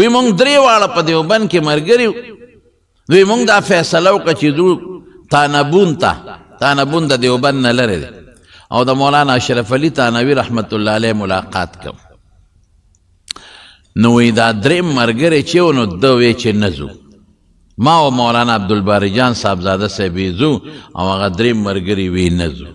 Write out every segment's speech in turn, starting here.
وی مونږ درې واړه په دیوبند کې ملګري دوی مونږ دا فیصله وکړه چې ځو تانبون د دیوبند نه لرې دی او د مولانا اشرف علي تانوي رحمت الله علیه ملاقات کوم نو وی دا درې ملګري چې و نو ده وی چې نه ځو ما او مولانا عبدالباری جان صاحبزاده صاحب یې ځو او هغه درې ملګري وی نه ځو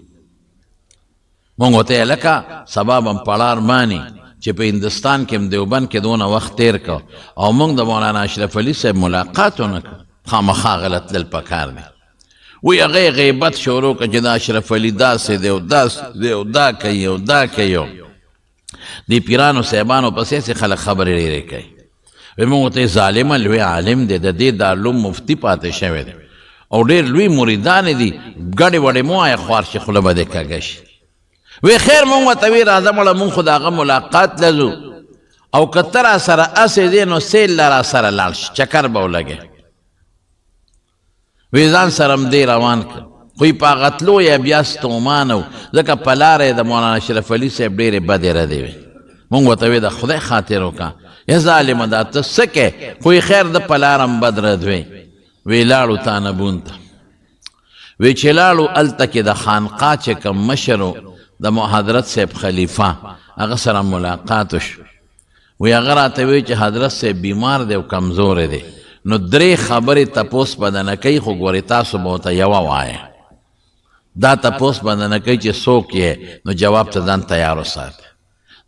مونږ ورته یې لکه سبا به پړار ماني چې په هندوستان کې دیوبند کې دونه وخت تیر کو او مونږ د مولانا اشرف علي صاحب ملاقات ونه کړ خامخا غلط تلل پکار دی وی هغه غیبت شروع کړه چې دا اشرف علي داسې دی او داسې دی او دا کوي او دا کوي دی پیرانو صاحبانو پسې چې خلک خبرې ډېرې کوي وی مونږ ورته ظالمه لوی عالم دی د دې دارالعلوم مفتي پاتې شوی دی او ډېر لوی مریدان دي ګډې وډې مو وایه خوار چې خوله به دې کږه شي وی خیر مونږ ورته وی راځه مړه مونږ خو د هغه ملاقات لځو او که ته را سره اسې دی نو سیل له را سره لاړ شي چکر به ولګې وی ځان سره هم دی روان کړ خو یې په هغه تلو یې بیا ستومان و ځکه په لاره یې د مولانا اشرف علي صاحب ډېرې بدې ردې وې مونږ ورته وی د خدای خاطر وکړه یا ظالمه دا ته څه کې خو یې خیر د په لاره هم بد رد وې وی لاړو تانبون ته وی چې لاړو هلته کې د خانقاه چې کوم مشر د حضرت صاحب خلیفه هغه سره ملاقات وشو وی هغه راته وی چې حضرت صاحب بیمار دی او کمزور دی نو درې خبرې تپوس به نه کوي خو ګورې تاسو به ورته یوه وایه دا تپوس به نه کوي چې څوک یې نو جواب ته ځان تیار وساتئ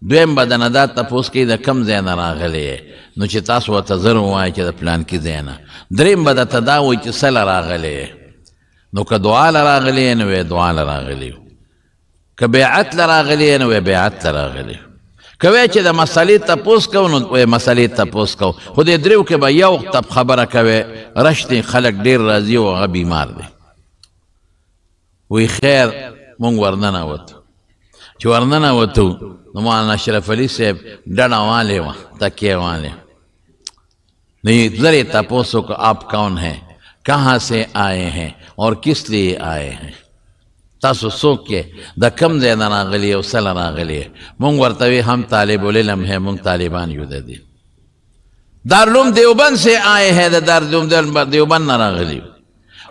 دویم به نه دا تپوس کوي د کم ځای نه راغلی یې نو چې تاسو ورته زر ووایئ چې د پلانکي ځای نه دریم به درته دا وایي چې څه له راغلی یې نو که دعا له راغلی یې نو وی دعا له راغلی که بیعت له راغلی یې نو وی بیعت له راغلی که وی چې د مسئلې تپوس کو نو وی مسئلې تپوس کو خو دې دریو کې به یو تب خبره کوې رشتې خلک ډېر راځي او هغه بیمار دی وی خیر مونږ ورننوتو چې ورننوتو نو مولانا اشرف علي صاحب ډډه والې وه تکیې والې نو یې زر یې تپوس وکړو آپ کون ہیں کہاں سے آئے ہیں اور کس لیے آئے ہیں تاسو څوک یې د کم ځای نه راغلي او څه له راغلي مونږ ورته وی هم طالب العلم ہے مونږ طالبان یو د دې دارالعلوم دیوبند سے آئے ہیں د دارالعلوم دیوبند نه راغلي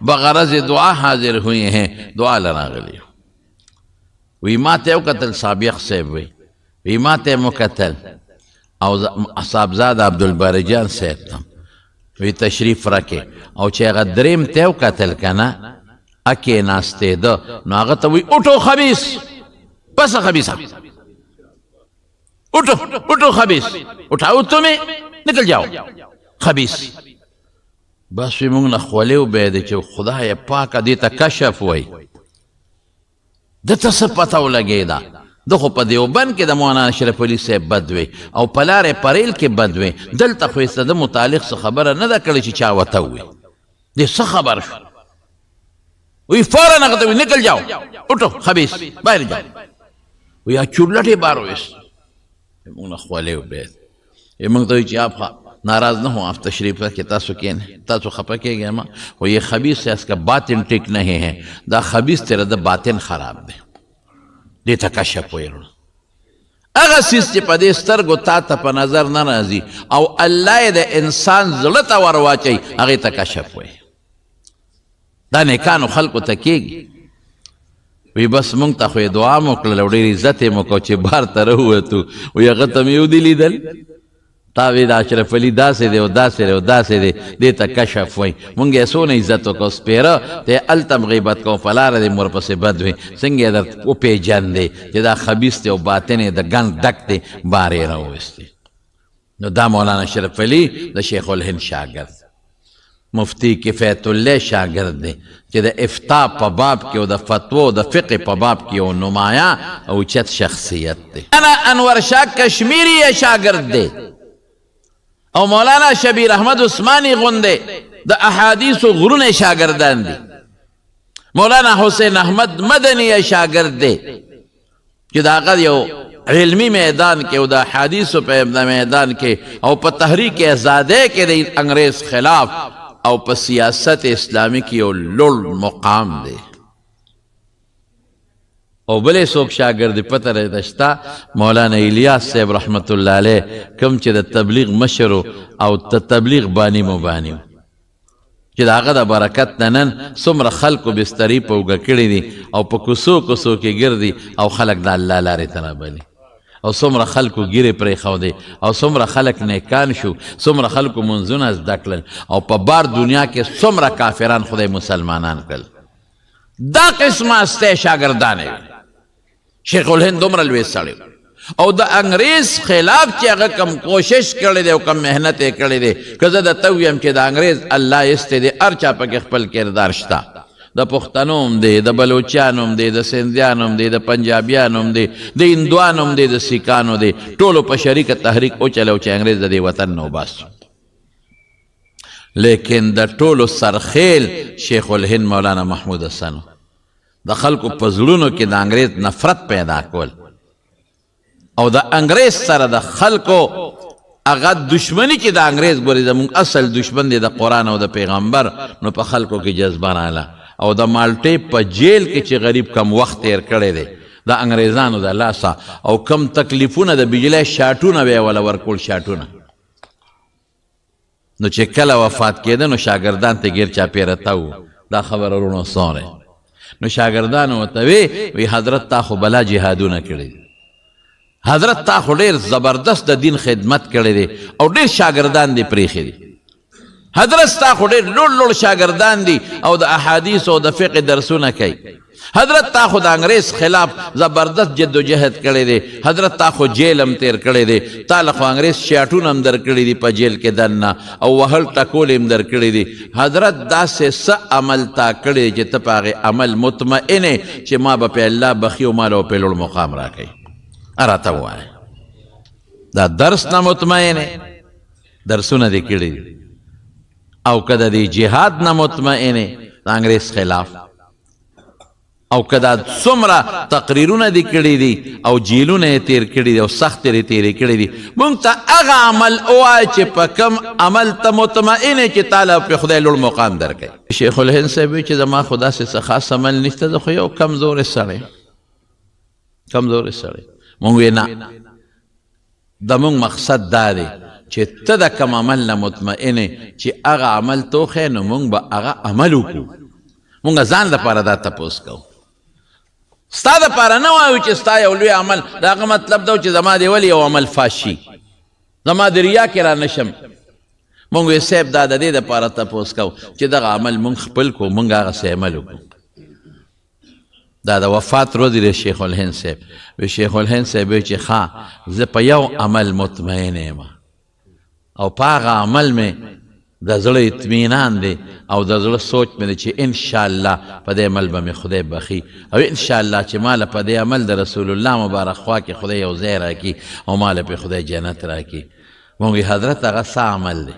بغرض دعا حاضر ہوئے ہیں دعا له راغلي وی ما ته وکتل سابق صاحب وی ما ته مو کتل او صاحبزاده عبدالباری جان صاحب ته وی تشریف راکې او چې هغه دریم ته وکتل که نه اکې ناستېده نو هغه ته وی اٹھو خبیث بس خبیثه اٹھو خبیث اٹھاؤ تمہیں نکل جاؤ خبیث بس وی مونږ نه خولې وبهېدې چې خدای پاکه دې ته کشف وی دته څه پته ولګېده ده خو په دیوبند کې د مولانا اشرف علي صاحب بد وی او په لارې پریل کې بد وی دلته خو یې د متعلق څه خبره نه ده کړې چې چا ورته ووي دې څه خبر شو وی فوراً هغه ته وی نکل جاؤ اٹھو خبیث باہر جاؤ وی چورلټ یې بار ویست مونږ نه خولې وبهېد مونږ ته وی چې آپ ناراض نہ ہوں آپ تشریف رکھے تاسو کین تاسو خپه کېږئ ما و یہ خبیث ہے اس کا باطن ٹک نہیں ہے دا خبیث تیرا دا باطن خراب دے دیتا کشف ویرو اغا سیس چی پا دے سترگو تا تا پا نظر نہ رازی او اللہ دا انسان ظلط وروا چاہی اغی تا کشف وی دا نیکانو خلقو تکیگی وی بس مونگ تا خوی دعا موکل لوڑی عزت موکو چی بار تا رہو تو وی اغا تمیو دلی دل تاوی دا اشرف علی دا سے دے و دا سے دے و دا سے دے دیتا کشف ہوئی مونگے سونے عزتو کو سپیرا تے التم غیبت کو فلار دے مور پس بد ہوئی سنگے در او پی جان دے تے دا خبیص تے و باطنے دا گنگ ڈک تے بارے رہو استے نو دا مولانا اشرف علی دا شیخ الہند شاگرد مفتی کفایت اللہ شاگرد دے کہ دا افتاء پا باب کی و دا فتوہ دا فقہ پا باب کی و نمایاں او چت شخصیت دے انا انور شاہ کشمیری شاگرد دے او مولانا شبیر احمد عثمانی غندے دا احادیث و غرون شاگردان دی مولانا حسین احمد مدنی شاگرد دے کہ دا قد یو علمی میدان کے او دا حدیث و میدان کے او پا تحریک ازادے کے دے انگریز خلاف او پا سیاست اسلامی کی او لول مقام دے او بلې څوک شاګرد پته راته شته مولانا الیاس صاحب رحمت الله علیه کوم چې د تبلیغ مشر او د تبلیغ بانی مبانی چې د هغه د برکت نه نن څومره خلکو بسترې په اوږه کړي دي او په کوڅو کوڅو کې ګرځي او خلک د الله لارې ته رابلي او څومره خلکو ګیرې پرېښودې او څومره خلک نیکان شو څومره خلکو منځونه زده کړل او په بار دنیا کې څومره کافران خدای مسلمانان کړل دا قسمه استی شاګردانې شیخ الهند دومره لوی سړی او د انګریز خلاف چې هغه کم کوشش کړی دی او کم محنت یې کړی دی که زه درته ویم چې د انګریز الله ایستی دی هر چا پکې خپل کردار شته د پښتنو هم دی د بلوچیانو هم دی د سندیانو هم دی د پنجابیانو هم دی د هندوانو هم دی د سیکانو دی ټولو په شریکه تحریک وچلو چې انګریز د دې وطن نه وباسو لیکن د ټولو سرخیل شیخ الهند مولانا محمود حسن د خلکو په زړونو کې د انګریز نفرت پیدا کول او د انګریز سره د خلکو هغه دشمنی چې د انګریز ګورې زموږ اصل دشمن دی د قرآن او د پیغمبر نو په خلکو کې جذبه راغله او د مالټې په جیل کې چې غریب کم وخت تیر کړی دی د انګریزانو د لاسه او کم تکلیفونه د بجلی شاټونه به یې وله ورکول شاټونه نو چې کله وفات کېده نو شاګردان ته ګیر چاپېره تاو دا خبره ورونو سوری نو شاګردانو ورته وی حضرت تا خو بلا جهادونه کړي حضرت تا خو ډېر زبردست د دین خدمت کړی دی او ډېر شاګردان دی پرېښي دي حضرت ستا خو ډېر لوړ شاګردان دي او د احادیث او د فقه درسونه کوي حضرت تا خو د انګریز خلاف زبردست جد و جهد کړی دی حضرت تا خو جیل هم تیر کړی دی تا له خو انګریز شاټونه هم در کړي دي په جیل کې دننه او وهل ټکول هم در کړي دي حضرت داسې څه عمل تا کړی چې ته په هغې عمل مطمئن چې ما به پې الله بخي او ما له پې لوړ مقام راکوي راته ووایه دا درس نه مطمئن درسونه دې کړي دي او که د دې جهاد نه مطمئن د انګریز خلاف او که دا څومره تقریرونه دې کړي دي او جیلونه یې تیر کړي دي او سخت یې تیرې کړي دي موږ ته هغه عمل ووایه چې په کم عمل ته مطمئن یې چې تعالی په خدای لوړ مقام درکوي شیخ الهند صاحب وایي چې زما خو داسې څه خاص عمل نشته زه خو یو کمزوری سړی مونږ وی نه د مونږ مقصد دا دی چې ته د کم عمل نه مطمئن چې هغه عمل توښې نو مونږ به هغه عمل وکړو مونږ ځان لپاره دا تپوس کوو ستا دپاره نه وایو چې ستا یو لوی عمل د هغه مطلب دا چې زما دی ولې یو عمل فاش شي زما د ریا کې را نشم مونږ وی صاحب دا د دې دپاره تپوس کوو چې دغه عمل مونږ خپل کړو مونږ هغسې عمل وکړو دا د وفات ورځ دی شیخ الهند صاحب وی شیخ الهند صاحب وی چې ښه زه په یو عمل مطمئن یم او په هغه عمل مې د زړه اطمینان دی او د زړه سوچ مې دی چې انشاءالله په دې عمل به مې خدای بخي او انشاءالله چې ماله په دې عمل د رسول الله مبارک خوا کې خدای یو ځای راکړي او ماله پې خدای جنت راکړي مونږ وی حضرت هغه څه عمل دی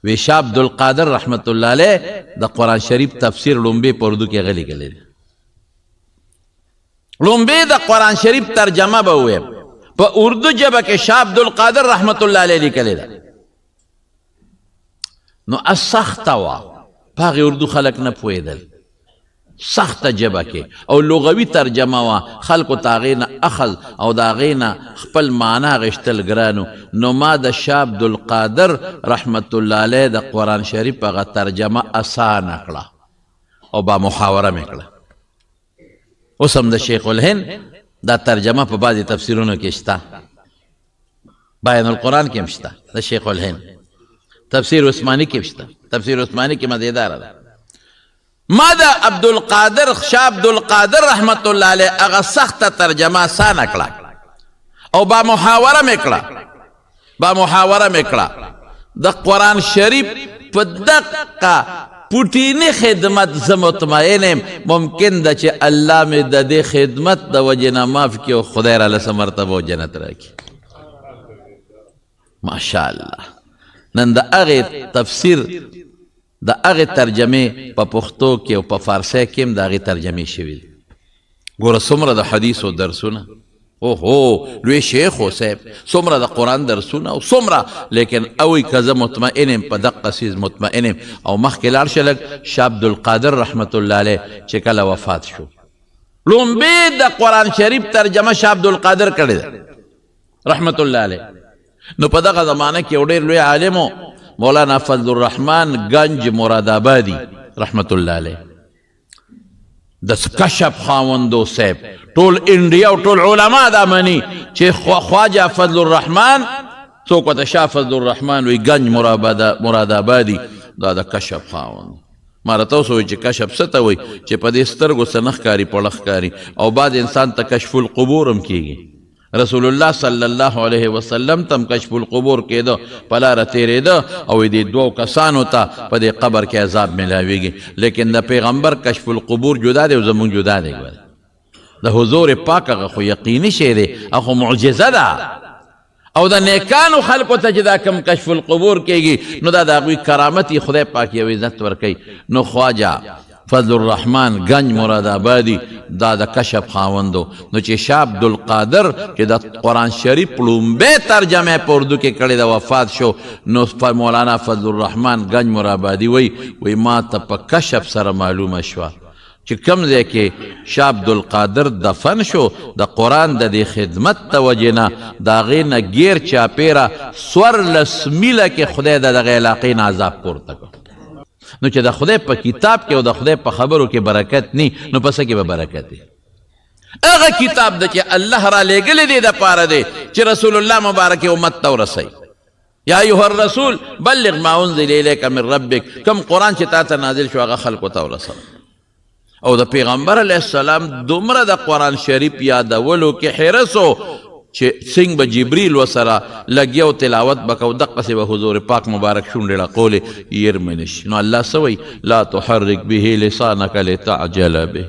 وی شاه عبدالقادر رحمت الله علیه د قرآن شریف تفسیر لومبې په اردو کې هغه لیکلی دی لومبې د قرآن شریف ترجمه به وویم په اردو ژبه کې شاه عبدالقادر رحمت الله علیه لیکلی ده نو سخته وه په هغې اردو خلک نه پوهېدل سخته ژبه کې او لغوي ترجمه وه خلکو ته هغې نه اخذ او د هغې نه خپل معنا غشتل ګرانو نو ما د شاه عبدالقادر رحمت الله علیه د قرآن شریف هغه ترجمه اسانه کړه او با محاوره مې کړه اوس هم د شیخ الهند دا ترجمه په بعضې تفسیرونو کې شته بیان القرآن کې هم شته د شیخ الهند تفسیر عثماني کې شته تفسیر عثماني کې مزیداره ده ما د عبدالقادر شاه عبدالقادر رحمت الله علیه هغه سخته ترجمه اسانه کړه او با محاوره مې کړه د قرآن شریف په دقه پوټینی خدمت زه مطمئن یم ممکن ده چې الله مې د دې خدمت د وجې نه معاف کړي او خدای راله څه مرتبه او جنت راکړي ماشاءالله نن د هغې تفسیر د هغې ترجمې په پښتو کې او په فارسی کې هم د هغې ترجمې شوي دي ګوره څومره د حدیثو درسونه اوهو لوی شیخ و صاحب څومره د قرآن درسونه او څومره لیکن اوی که زه مطمئن یم په دقه څیز مطمئن یم او مخکې لاړ شه لږ شاه عبدالقادر رحمت الله علیه چې کله وفات شو لومبې د قرآن شریف ترجمه شاه عبدالقادر کړې ده رحمت الله علیه. نو په دغه زمانه کې یو ډېر لوی عالم مولانا فضل الرحمن گنج مراد آبادي رحمت الله علیه د کشف خاوندو صاحب ټول انډیا او ټول علما دا مني چې خواجه فضل الرحمن څوک ورته شاه فضل الرحمن وي گنج مراد آبادي دا د کشف خاوند. ما راته اوس وایي چې کشف څه ته وایي چې په دې سترګو څه نه ښکاري پړه ښکاري او بعد انسان ته کشف القبور هم کېږي. رسول الله صلی الله علیه وسلم تم کشف القبور کېده په لاره تېرېده او دې دوو کسانو ته په دې قبر کې عذاب میلاویږي. لیکن د پیغمبر کشف القبور جدا دی او زمونږ جدا دی. د حضور پاک هغه خو یقیني شی دی، هغه معجزه ده. او د نیکانو خلقو ته چې دا کم کشف القبور کېږي نو دا د هغوی کرامت خدای پاک یو عزت ورکوي. نو خواجه فضل الرحمن گنج مراد آبادي دا د کشف خاوندو. نو چې شاه عبدالقادر چې د قرآن شریف لومبې ترجمه په اردو کې کړې ده وفات شو، نو مولانا فضل الرحمن گنج مراد آبادي وی ما ته په کشف سره معلومه شوه چې کوم ځای کې شاه عبدالقادر دفن شو د قرآن د دې خدمت د وجې نه د هغې نه ګیر چاپېره 14 میله کې خدای د دغه علاقې نه عذاب پورته کړ. نو چې د خدای په کتاب کې او د خدای په خبرو کې برکت نی نو په څه کې به برکت دی؟ هغه کتاب ده چې الله را لېږلی دی دپاره دی چې رسول الله مبارک امت ته ورسوي. یا ایها الرسول بلغ ما انزل الیک من ربک، کوم قرآن چې تا ته نازل شو هغه خلکو ته ورسوه. او د پیغمبر علیه السلام دومره د قرآن شریف یادولو کې حرص و چې څنګه به جبریل ورسره لګیا او تلاوت به کو دقسې به حضور پاک مبارک شونډې ړقولې یرمې نه شي. نو الله څه وایي لا تحرک به لسانک لتعجل به.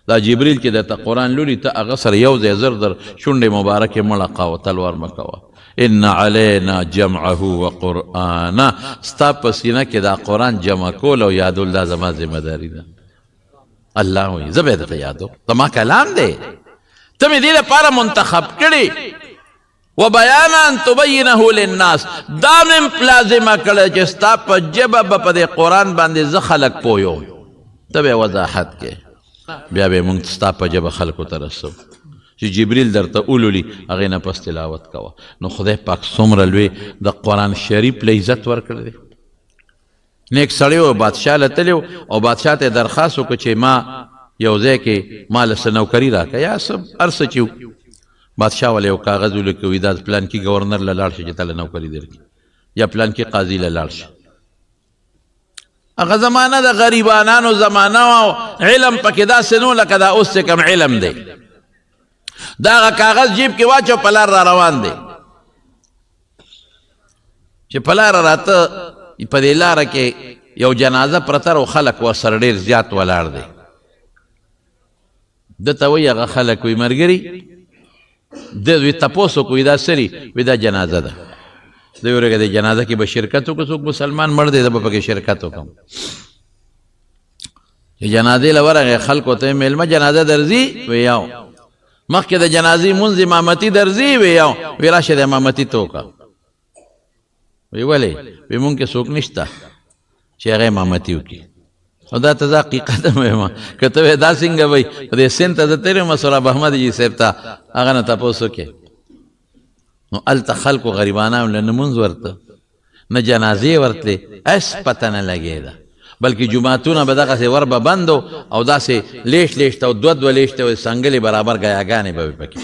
دا جبریل چې درته قرآن لولي ته هغه سره یو ځای زر در شونډې مبارکې مه ړقوه تلوار مه کوه. ان علینا جمعه وقرآنه، ستا په سینه کې دا قرآن جمع کول او یادول دا زما ذمه داري ده. الله وایي زه به یې درته یادوم، زما کلام دی، ته مې دې لپاره منتخب کړي. و بیانا تبینه للناس، دا مې لازمه کړه چې ستا په ژبه به په دې قرآن باندې زه خلک پویوم. ته به وضاحت کې بیا به موږ ستا په ژبه خلکو ته رسو چې جبریل درته اولولي هغې نه پس تلاوت کوه. نو خدای پاک څومره لوی د قرآن شریف له عزت ورکړی دی. نیک سړی و بادشاه له تللی او بادشاه ته درخواست وکړه چې ما یو ځای کې ما له څه نوکري راکړه یا څه هر څه چې بادشاه والا یو کاغذ ولیکوي دا پلان کې ګورنر له لاړ شه چې تاله نوکري درکړي یا پلان کې قاضي له لاړ شه. هغه زمانه د غریبانانو زمانه او علم پکې داسې نو لکه دا اوس چې کم علم دی. دا هغه کاغذ جیب کې واچو په لار را روان دی چې په لاره راته په دې لاره کې یو جنازه پرته او خلک ورسره ډېر زیات ولاړ دی. ده ته وایي هغه خلک وایي ملګري ده وی تپوس وکړو دا سري وی دا جنازه ده. دوی ورګه د جنازه کې به شرکت وکړو، څوک مسلمان مړ دی ده به پکې شرکت وکړم. چې جنازې له ورغې خلکو ته میلمه جنازه درځي وی یو، مخکې د جنازې مونځ امامتي درځي وی یو، وی راشه د امامتي ته وکړه. وی ولې؟ وی مونږ کې څوک نشته چې هغه امامتي وکړي. او دا ته زه حقیقت هم وایم که ته وایې دا څنګه وایي په دې سند ته زه تللی وم سراب احمد جي صاحب ته هغه نه تپوس وکړې. نو هلته خلکو غریبانانو له نه مونځ ورته نه جنازې ورتلې هېڅ پته نه لګېده، بلکې جوماتونه به دغسې ور به بند او داسې لیش لیش ته او دوه لیش ته سنګلې برابر ګیاګانې به وي پکې.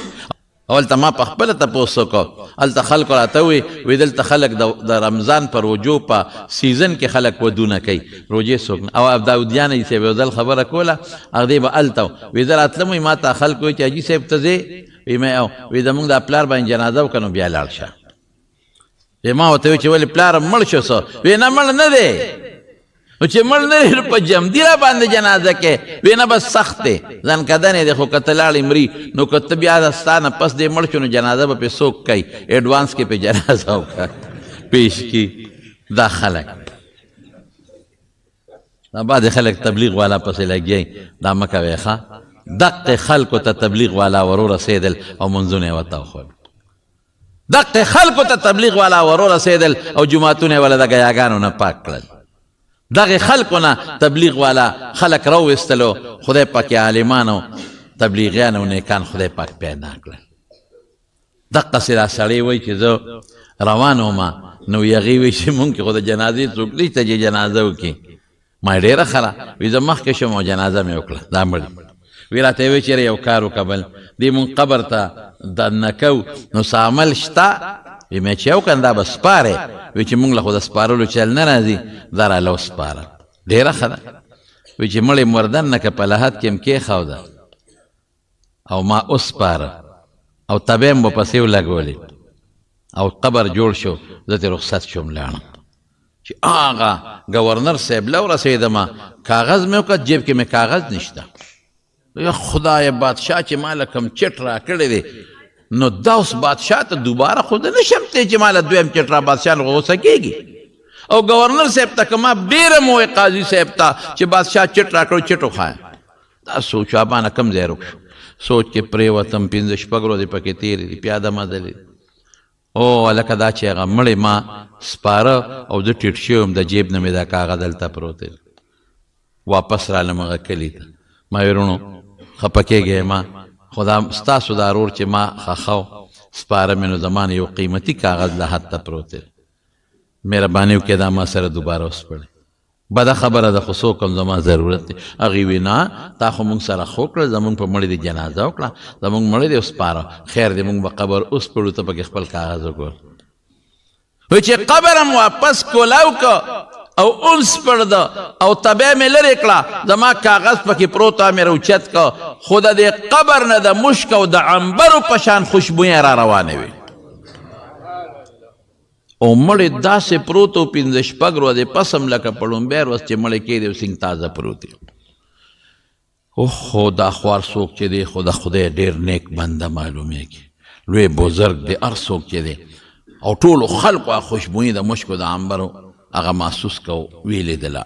او هلته ما په خپله تپوس وکړو، هلته خلکو راته ووایي دلته خلک د رمضان په روجو په سیزن کې خلک ودونه کوي، روجې څوک نه. او داودیانه جي صاحب یو ځل خبره کوله هغې به هلته وي زه راتلم وایي ما ته خلک وایي چې حاجي صاحب ته ځې وی مې وی زمونږ دا پلار باندې جنازه وکړه نو بیا لاړ شه. ما ورته وایي چې ولې پلاره مړ شو څه؟ وی نه مړ نه دی. نو چې مړ نه دی نو په جمدي را باندې جنازه کې وی نه بس سخت دی ځان کدنې دی خو که ته لاړې مري نو که ته بیا ستا نه پس دی مړ شو نو جنازه به پې څوک کوي، ایډوانس کې پې جنازه وکړه پیش کړي. دا خلک دا بعضې خلک تبلیغ والا پسې لګیا دا مه کوئ ښه. دقې خلکو ته تبلیغ والا ورو رسېدل او منځونه یې ورته وښول. دقې خلکو ته تبلیغ والا ورو رسېدل او جوماتونه یې والا د ګیاګانو نه پاک کړل. دغې خلکو نه تبلیغ والا خلک راوویستلو، خدای پاک یې عالمانو تبلیغیان او نیکان خدای پاک پیدا کړل. دقسې را سړی وایي چې زه روان وم نو هغې وایي چې مونږ کې خو د جنازې څوک نشته چې جنازه وکړي. ما ډېره ښه ده وایي زه مخکې شم او جنازه مې وکړه دا مړ وی راته وایي چېرې یو کار وکړه بل دې مونږ قبر ته دننه کوو نو څه عمل شته وی مې چې یو کن دا به سپارې وی چې مونږ له خو د سپارلو چل نه راځي دا راله وسپاره ډېره ښه ده وی چې مړې مردن نه که په لحد کې م کېښوده او ما وسپاره او تبې م به پسې ولګولې او قبر جوړ شو زه ترې رخصت شوم لاړم چې هغه ګورنر صاحب له ورسېدمه کاغذ مې وکړ جیب کې مې کاغذ نشته یا خدای بادشاه چې ما له کوم چټ را کړی دی نو دا اوس بادشاه ته دوباره خو زه نشم تی چې ما له دویم چټ را بادشاه نه غوسه کېږي او ګورنر صاحب ته که ما ډېره مو وایي قاضي صاحب ته چې بادشاه چټ را کړو چټ وخایم دا سوچ ابانه کم ځای روک شو سوچ کې پرېوتم 5 شپږ ورځې پکې تېرې دي پیاده مزلې او هلکه دا چې هغه مړې ما سپاره او زه ټیټ شوی وم د جیب نه مې دا کاغذ هلته پروت دی واپس رالم هغه کلي ته ما ویې وروڼو خفه کېږئ ما خو دا ستاسو دا رور چې ما ښخو سپاره مې نو زما یو قیمتي کاغذ له حد ته پروت دی مهرباني وکړئ دا ما سره دوباره وسپړئ بده خبره ده خو څوک هم زما ضرورت دی هغې وی نه تا خو مونږ سره ښه وکړه زمونږ په مړي دې جنازه وکړه زمونږ مړی دی وسپاره خیر دی مونږ به قبر وسپړو ته پکې خپل کاغذ وګور وی چې قبر هم واپس کولاو که او وسپړده او تبې مې لرې کړه زما کاغذ پکې پروت مې راوچت که خو د دې قبر نه د مشک او د عنبرو په شان خوشبویې را روانې وي او مړی داسې پروت و 5 شپږ ورځې پس هم لکه په لومبی ورځ چې مړی کېدی و سینګ تازه پروت دی اوهو دا خوار څوک چې دی خو د خدای ډېر نیک بنده معلومیږي لوی بزرګ دی هر څوک چې دی او ټولو خلقو خوشبویي د مشکو د عنبرو هغه محسوس کو ویې لیدله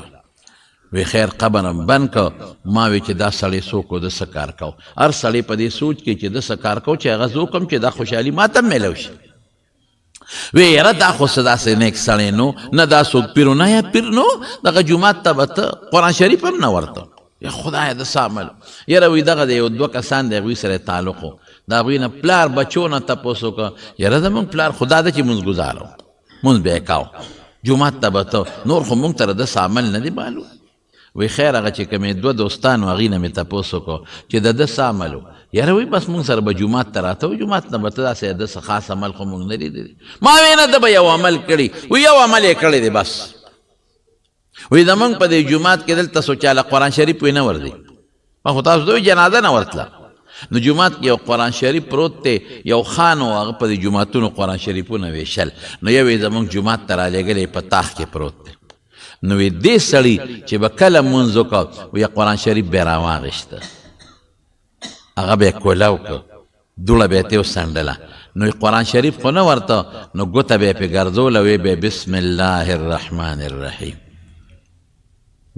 وی خیر قبر هم بند که ما وی چې دا سړی څوک و د څه کار کو هر سړی په دې سوچ کې چې د څه کار کو چې هغه زه وکړم چې دا خوشحالي ما ته هم میلو شي وی یاره دا خو څه داسې نیک سړی نو نه دا څوک پیر نه یا پیر نو دغه جومات ته به ته قرآن شریف هم نه ورته یا خدایه د څه عمل یاره وی دغه د یو 2 کسان د هغوی سره تعلق و د هغوی نه پلار بچو نه تپوس وکړه یاره زمونږ پلار خو دا ده چې مونځ ګزاره مونځ به یې کاو جومات ته به ته نور خو مونږ ته د څه عمل نه دی معلوم وی خیر هغه چې کومې 2 دوستان و هغې نه مې تپوس وکړو چې د ده څه عمل و یاره وی بس مونږ سره به جومات ته راته و جومات نه به ته داسې د څه خاص عمل خو مونږ نه لیدلی ما وی نه ده به یو عمل کړي وی یو عمل یې کړی دی بس وی زمونږ په دې جومات کې دلته څو چاله قرآن شریف وی نه ورځي ما خو تاسو ته جنازه نه ورتله نو جومات کې یو قرآن شریف پروت دی یو خان و هغه په دې جوماتونو قرآن شریفونه ویشل نو یو یې زمونږ جومات ته رالیږلی په تاخ کې پروت دی نو وی دې سړي چې به کله مونځ وکړ وی قرآن شریف به یې راواغېسته هغه به یې کولاو که دوړه به یې ترې وڅنډله نو قرآن شریف خو نه ورته نو ګوته به یې پرې ګرځوله وی به بسم الله الرحمن الرحیم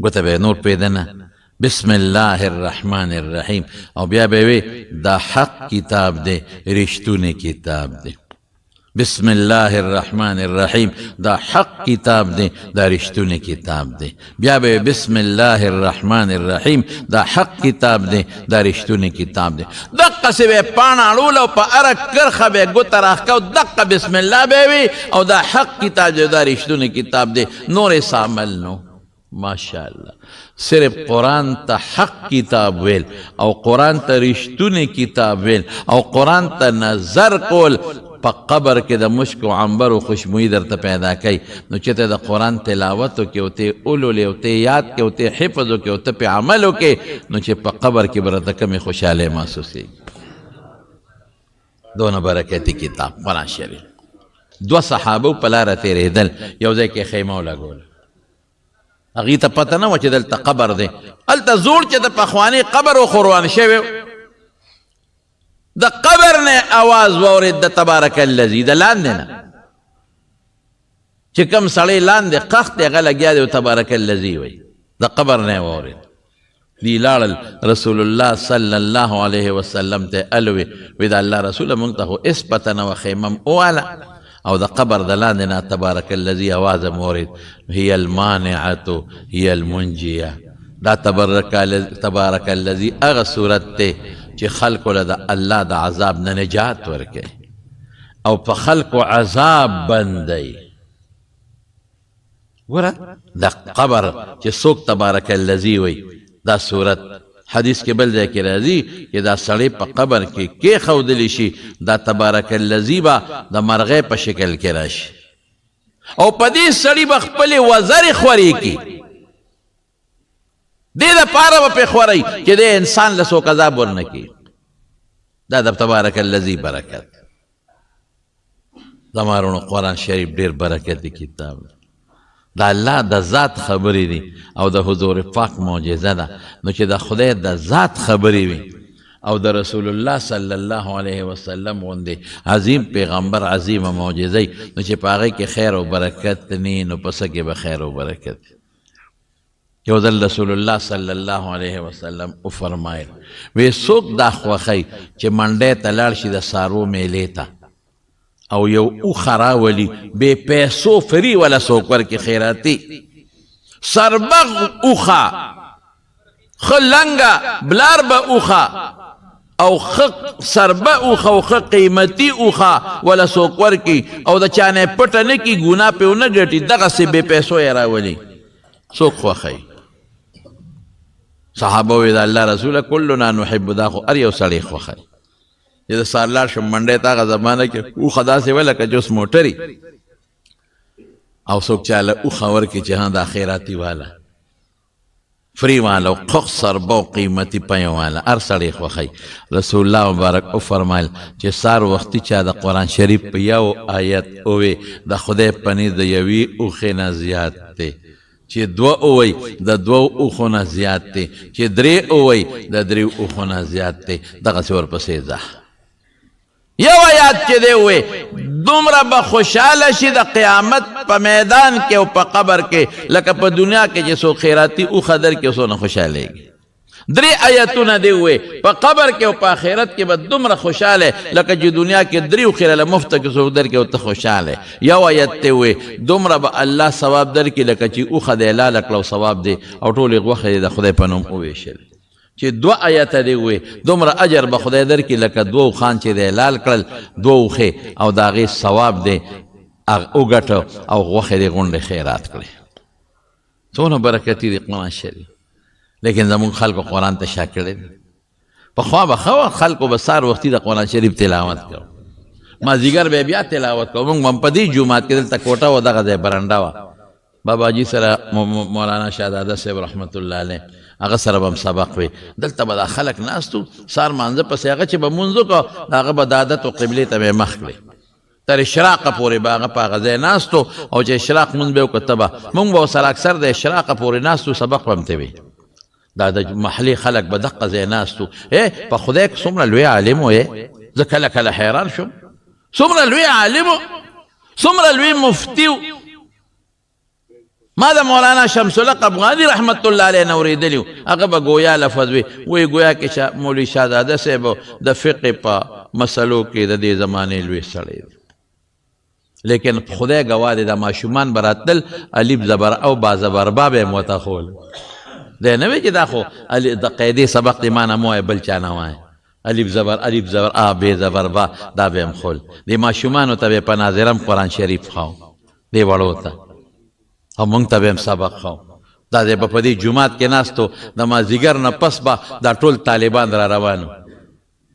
ګوته به یې نور پرېږده نه بسم الله الرحمن الرحیم او بیا به وی دا حق کتاب دی رښتونی کتاب دی بسم الله الرحمن الرحیم دا حق کتاب دی دا رښتونی کتاب دی بیا به بسم الله الرحمن الرحیم دا حق کتاب دی دا رښتونی کتاب دی دقسې به یې پاڼه اړوله او په هره کرښه به یې ګوته راښکه او دقه بسم الله به وي او دا حق کتاب دی دا رښتونی کتاب دی نور یې څه عمل نو ماشاءالله صرف قرآن ته حق کتاب ویل او قرآن ته رښتونی کتاب ویل او قرآن ته نظر کول په قبر کې د مشک و عنبر و خوشبویي درته پیدا کوي نو چې ته د قرآن تلاوت وکړې او ته یې ولولې او ته یې یاد کړې او ته یې حفظ وکړې او ته پې عمل وکړې نو چې په قبر کې به راته کومې خوشحالۍ محسوسېږي دونه برکتي کتاب قرآن شریف 2 صحابه په لاره تېرېدل یو ځای کې خیمه ولګوله هغې ته پته نه وه چې دلته قبر دی هلته زوړ چې د پخواني قبر و خوروان شوی د قبر نه آواز واورېد د تبارک الذي د لاندې نه چې کوم سړی لاندې قخ دی هغه لګیا دی او تبارک الذي وایي د قبر نه یې واورېد دی لاړل رسول الله صلی الله علیه وسلم ته الوي وی د الله رسوله مونږ ته خو هېڅ پته نه وه خیمه م وواله او د قبر د لاندې نه تبارک الذي آواز م واورېد هي المانعة هي المنجیه دا تبارک الذي هغه صورت دی چې خلکو له د الله د عذاب نه نجات ورکوي او په خلکو عذاب بندوي. ګوره د قبر چې څوک تبارک الذي وي دا صورت حدیث کې بل ځای کې راځي چې دا سړی په قبر کې کېښودلی شي دا تبارک الذي به د مرغۍ په شکل کې راشي او په دې سړي به خپلې وزرې خورې کړي. دې دپاره به پرې خورئ چې دې انسان له څوک عذاب ورنه کړي. دا د تبارک الذي برکت. زما وروڼو قرآن شریف ډېر برکتي کتاب دی. د الله د ذات خبرې دي او د حضور پاک معجزه ده. نو چې د خدای د ذات خبرې وي او د رسول الله صلی الله علیه وسلم غوندې عظیم پیغمبر عظیمه معجزه نو چې په هغې کې خیر او برکت نه نو په څه کې به خیر او برکت. یو ځل رسول الله صلی الله علیه وسلم وفرمایل وی څوک دا خوښوي چې منډۍ ته لاړ شي د څارو میلې ته او یو اوښه راولي بې پیسو فري ولا څوک ورکړي خیراتي سربغ اوښه ښه لنګه بلار به اوښه او ښه سربه اوښه او ښه قیمتي اوښه ولا څوک ورکړي او د چا نه یې پټه نه کړي ګناه پرې ونه ګټي دغسې بې پیسو یې راولي څوک خوښوي؟ صحابه وی د الله رسوله کلنا نحب دا خو هر یو سړی خوښوي چې د سهار لاړ شم منډۍ ته هغه زمانه کې اوښه داسې وه لکه چې اوس موټري او څوک چاله اوښه ورکړي چې ها دا خیراتي واله فری والا او قخ سربه او قیمتي پی والا هر سړی خوښوي. رسول الله مبارک وفرمایل چې سهار وختي چا د قرآن شریف په یو آیت ووی د خدای پنیر د یوې اوښې نه زیات دی چې دوه اووی د دوو اوښو نه زیات دی چې درې اووی د دریو اوښو نه زیات دی دغسې ورپسې ځه. یو آیات چې دی ووی دومره به خوشحاله شي د قیامت په میدان کې او په قبر کې لکه په دنیا کې چې څوک خیراتي اوښه درکړي څونه خوشحالېږي. درې آیتونه دی ووی په قبر کې او په آخرت کې به دومره خوشحاله لکه چې دنیا کې درې اوښې راله مفته کې څوک درکړي او ته خوشحاله. یو آیت دی ووی دومره به الله ثواب درکړي لکه چې اوښه دی حلاله کړه او ثواب دی او ټولې غوښې د خدای په نوم وویشل. چې دوه آیته دی ووی دومره اجر به خدای درکړي لکه دوه اوښان چې دی حلال کړل دوه اوښې او د هغې ثواب دی وګټه او غوښې دی غونډې خیرات کړې. څونه برکتي دی قرآن شریف. لیکن زمون خلکو قرآن ته شا کړی دی. پخوا به ښه خلکو به سهار وختي د قرآن شریف تلاوت کوو مازدیګر به بیا تلاوت کوو. موږ هم په دې جومات کې دلته کوټه وه دغه ځای برنډه وه باباجي سره مولانا شهزاده صاحب رحمت الله علیه هغه سره به هم سبق وي. دلته به دا خلک ناست وو سهار مانځه پسې هغه چې به مونځ وکړو د هغه به د عادت و قبلې ته به یې مخ کړې تر اشراقه پورې به هغه په هغه ځای ناست و او چې اشراق مونځ به یې وکړه ته به مونږ به ورسره اکثر د اشراقه پورې ناست و سبق به هم ته وي. دا د محلي خلک به دقه ځای ناست و. په خدای کې څومره لوی عالم و زه کله کله حیران شوم څومره لوی عالم و څومره لوی مفتي و. ما د مولانا شمس الحق افغاني رحمت الله علیه نه اورېدلي و هغه به ګویا لفظ وي وایي ګویا کې مولوي شهزاده صاحب د فقې په مسلو کې د دې زمانې لوی سړی دی. لیکن خدای ګواه دی د ماشومان به راتلل الف زبر او با زبر با به یې موته خول دی نه وی چې دا خو د قاعدې سبق دی ما نه مه وایه بل چا نه وایه الف زبر آ بې زبر با دا به یم خول. دې ماشومانو ته به یې په ناظرم قرآن شریف ښاو دې وړو ته او مونږ ته به هم سبق ښاو. دا دی به په دې جومات کې ناستو د مازدیګر نه پس به دا ټول طالبان را روانو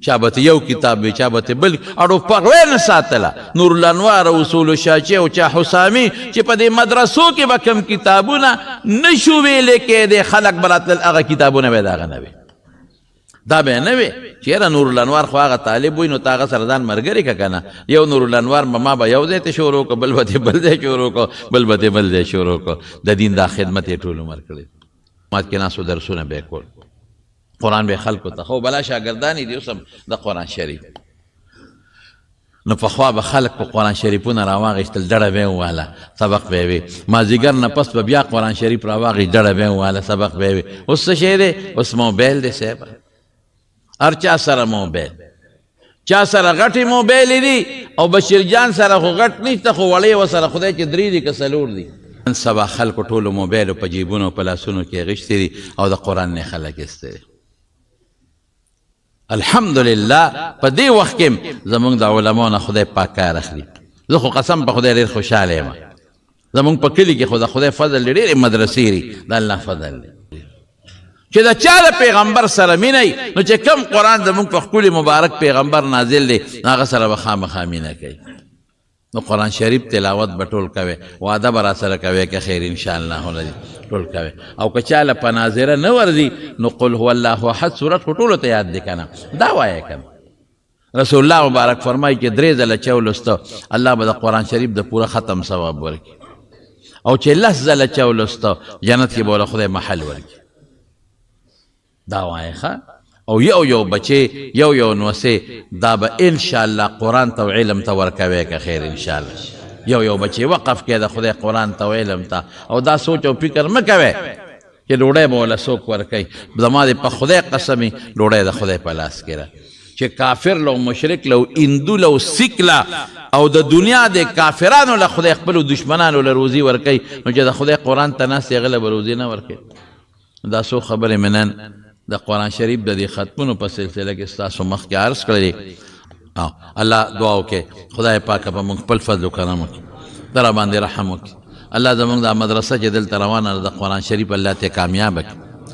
چا به یو کتاب وي چا به بل اړو پغوی نه ساتله نور الانوار او اصول شاچی او چا حسامي چې په دې مدرسو کې به کوم کتابونه نشو ویلې کېدې خلک به راتلل هغه کتابونه به د هغه نه وي دا به نه وي چې یاره نور الانوار خو هغه طالب وي نو ته هغه سره ځان ملګری که که نه یو نور الانوار ما به یو ځای ته شروع کړو بل به دې بل ځای شروع کړو بل به دې بل ځای شروع کړو د دین دا خدمت یې ټول عمر کړی مات کې ناستو درسونه به یې کول قرآن به خلکو ته خو بلا شاګردانې دي اوس هم د قرآن شریف نو پخوا به خلک په قرآن شریفونه راواغېستل ډډه به یې وواله سبق به یې وي مازدیګر نه پس به بیا قرآن شریف راواغېست ډډه به یې وواله سبق به یې وي. اوس څه شی دی اوس موبایل دی صاحب هر چا سره موبایل چا سره غټې موبایلې دي او بشیر جان سره خو غټ نشته خو وړې ورسره خدای چې درې دي که څلور دي. نن سبا خلکو ټولو موبایلو په جیبونو په لاسونو کې اخیستې دي او د قرآن نه خلک ایستې دي. الحمدلله په دې وخت کې زمونږ د علماو نه خدای پاک کار اخلي. زه خو قسم په خدای ډېر خوشحاله یم. زمونږ په کلي کې خو د خدای فضل دی، ډېرې مدرسې دي، د الله فضل دی چې د چا د پیغمبر سره مینه نو چې کم قرآن زمونږ په ښکلي مبارک پیغمبر نازل دی هغه سره به خامخا مینه کوي. نو قرآن شریف تلاوت به ټول کوئ، وعده به را سره کوئ که خیر انشاءالله العظیم ټول کوئ. او که چا له په ناظره نه ورځي نو قل هو الله احد صورت خو ټولو ته یاد دی که نه، دا وایه که نه. رسول الله مبارک فرمایي چې 3 ځله چا ولسته الله به د قرآن شریف د پوره ختم ثواب ورکړي، او چې 10 ځله چا ولسته جنت کې به له خدای محل ورکړي. دا وایه ښه. او یو بچی یو نوسې دا به انشاءالله قرآن ته او علم ته ورکوي که خیر انشاءالله. یو بچی وقف کې د خدای قرآن ته او علم ته، او دا سوچ او فکر مه کوئ چې ډوډۍ به وله څوک ورکوي. زما د په خدای قسمې ډوډۍ د خدای په لاس کې ده. چې کافر لو مشرک لو هندو لو سیک له او د دنیا د کافرانو له خدای خپلو دشمنانو له روزي ورکوي، نو چې د خدای قرآن ته ناست هغه له به روزي نه ورکوي. دا څو خبرې مې نن د قرآن شریف د دې ختمونو په سلسله کې ستاسو مخکې عرض کړلې. الله دعا وکړئ خدای پاکه په موږ خپل فضل و کرم وکړي، در باندې رحم وکړي. الله زموږ دا مدرسه چې دلته روانه ده د قرآن شریف الله ته کامیاب کړي.